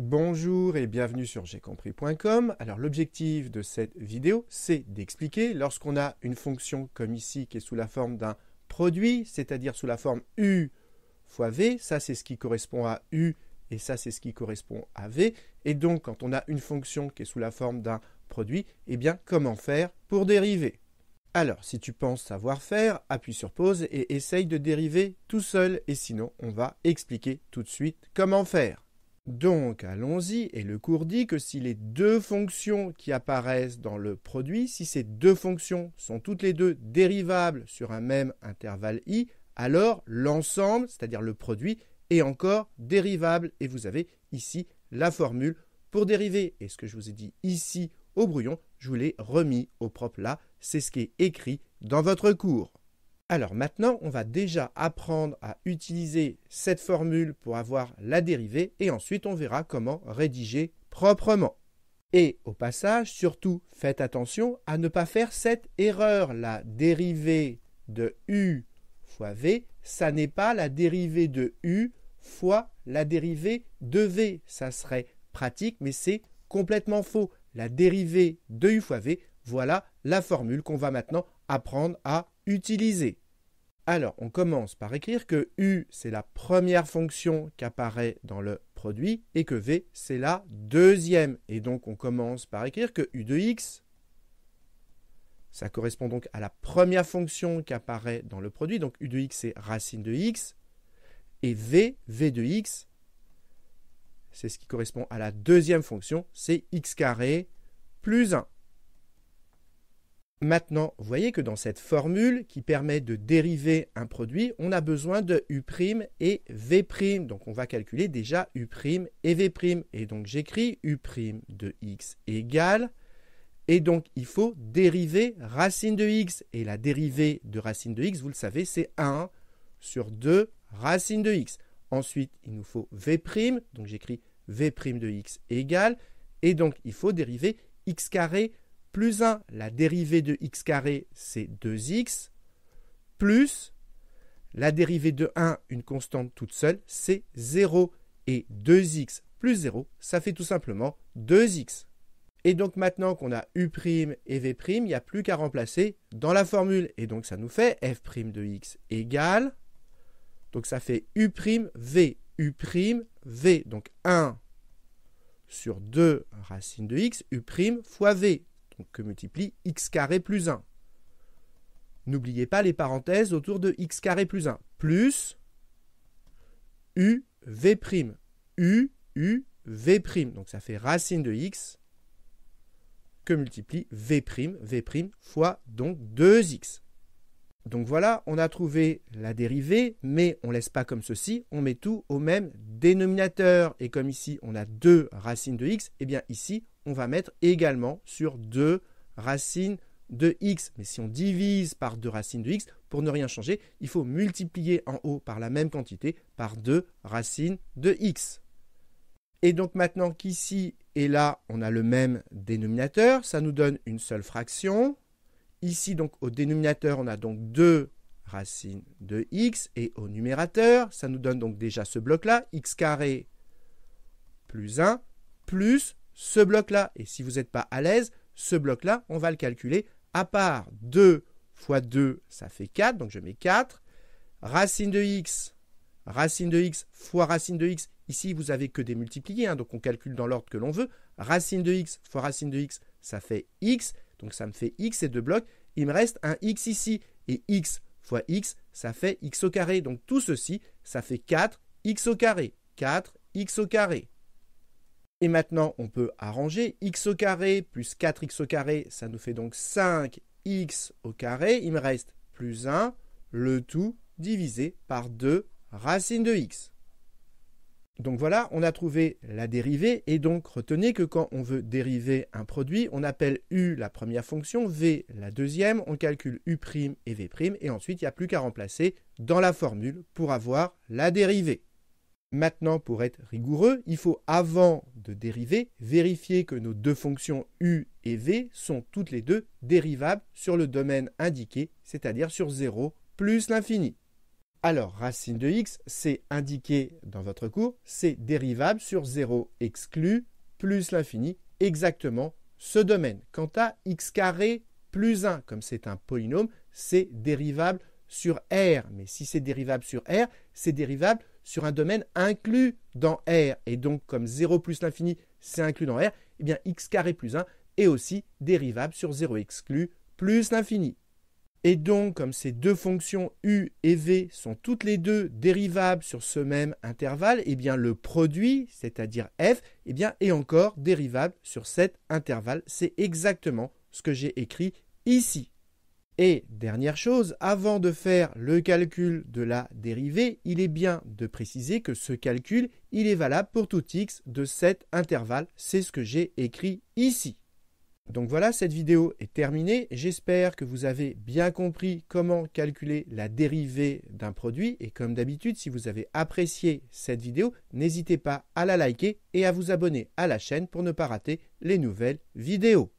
Bonjour et bienvenue sur jaicompris.com. Alors l'objectif de cette vidéo, c'est d'expliquer lorsqu'on a une fonction comme ici qui est sous la forme d'un produit, c'est-à-dire sous la forme U fois V, ça c'est ce qui correspond à U et ça c'est ce qui correspond à V. Et donc quand on a une fonction qui est sous la forme d'un produit, eh bien comment faire pour dériver? Alors si tu penses savoir faire, appuie sur pause et essaye de dériver tout seul et sinon on va expliquer tout de suite comment faire. Donc, allons-y, et le cours dit que si les deux fonctions qui apparaissent dans le produit, si ces deux fonctions sont toutes les deux dérivables sur un même intervalle i, alors l'ensemble, c'est-à-dire le produit, est encore dérivable. Et vous avez ici la formule pour dériver. Et ce que je vous ai dit ici au brouillon, je vous l'ai remis au propre là. C'est ce qui est écrit dans votre cours. Alors maintenant, on va déjà apprendre à utiliser cette formule pour avoir la dérivée et ensuite on verra comment rédiger proprement. Et au passage, surtout, faites attention à ne pas faire cette erreur. La dérivée de U fois V, ça n'est pas la dérivée de U fois la dérivée de V. Ça serait pratique, mais c'est complètement faux. La dérivée de U fois V, voilà la formule qu'on va maintenant apprendre à utiliser. Alors, on commence par écrire que U, c'est la première fonction qui apparaît dans le produit et que V, c'est la deuxième. Et donc, on commence par écrire que U de x, ça correspond donc à la première fonction qui apparaît dans le produit. Donc, U de x, c'est racine de x. Et V, V de x, c'est ce qui correspond à la deuxième fonction, c'est x carré plus 1. Maintenant, vous voyez que dans cette formule qui permet de dériver un produit, on a besoin de U' et V'. Donc, on va calculer déjà U' et V'. Et donc, j'écris U' de x égale. Et donc, il faut dériver racine de x. Et la dérivée de racine de x, vous le savez, c'est 1 sur 2 racine de x. Ensuite, il nous faut V'. Donc, j'écris V' de x égale. Et donc, il faut dériver x carré plus 1, la dérivée de x carré, c'est 2x, plus la dérivée de 1, une constante toute seule, c'est 0. Et 2x plus 0, ça fait tout simplement 2x. Et donc maintenant qu'on a U' et V', il n'y a plus qu'à remplacer dans la formule. Et donc ça nous fait f' de x égale, donc ça fait U', V, U', V, donc 1 sur 2 racine de x, U' fois V. Que multiplie x carré plus 1. N'oubliez pas les parenthèses autour de x carré plus 1. Plus u, v'. U, v'. Donc ça fait racine de x que multiplie v', fois donc 2x. Donc voilà, on a trouvé la dérivée, mais on ne laisse pas comme ceci, on met tout au même dénominateur. Et comme ici, on a 2 racines de x, et bien ici, on va mettre également sur 2 racines de x. Mais si on divise par 2 racines de x, pour ne rien changer, il faut multiplier en haut par la même quantité, par 2 racines de x. Et donc maintenant qu'ici et là, on a le même dénominateur, ça nous donne une seule fraction. Ici, donc, au dénominateur, on a donc 2 racines de x. Et au numérateur, ça nous donne donc déjà ce bloc-là, x carré plus 1, plus ce bloc-là. Et si vous n'êtes pas à l'aise, ce bloc-là, on va le calculer à part. 2 fois 2, ça fait 4. Donc, je mets 4. Racine de x fois racine de x. Ici, vous n'avez que des multipliés, donc on calcule dans l'ordre que l'on veut. Racine de x fois racine de x, ça fait x. Donc, ça me fait x et 2 blocs. Il me reste un x ici. Et x fois x, ça fait x au carré. Donc, tout ceci, ça fait 4x au carré. 4x au carré. Et maintenant, on peut arranger x au carré plus 4x au carré. Ça nous fait donc 5x au carré. Il me reste plus 1, le tout divisé par 2 racine de x. Donc voilà, on a trouvé la dérivée et donc retenez que quand on veut dériver un produit, on appelle U la première fonction, V la deuxième, on calcule U' et V' et ensuite il n'y a plus qu'à remplacer dans la formule pour avoir la dérivée. Maintenant, pour être rigoureux, il faut avant de dériver, vérifier que nos deux fonctions U et V sont toutes les deux dérivables sur le domaine indiqué, c'est-à-dire sur 0 plus l'infini. Alors, racine de x, c'est indiqué dans votre cours, c'est dérivable sur 0 exclu plus l'infini, exactement ce domaine. Quant à x carré plus 1, comme c'est un polynôme, c'est dérivable sur R. Mais si c'est dérivable sur R, c'est dérivable sur un domaine inclus dans R. Et donc, comme 0 plus l'infini, c'est inclus dans R, eh bien x carré plus 1 est aussi dérivable sur 0 exclu plus l'infini. Et donc, comme ces deux fonctions u et v sont toutes les deux dérivables sur ce même intervalle, eh bien le produit, c'est-à-dire f, eh bien, est encore dérivable sur cet intervalle. C'est exactement ce que j'ai écrit ici. Et dernière chose, avant de faire le calcul de la dérivée, il est bien de préciser que ce calcul, il est valable pour tout x de cet intervalle. C'est ce que j'ai écrit ici. Donc voilà, cette vidéo est terminée. J'espère que vous avez bien compris comment calculer la dérivée d'un produit. Et comme d'habitude, si vous avez apprécié cette vidéo, n'hésitez pas à la liker et à vous abonner à la chaîne pour ne pas rater les nouvelles vidéos.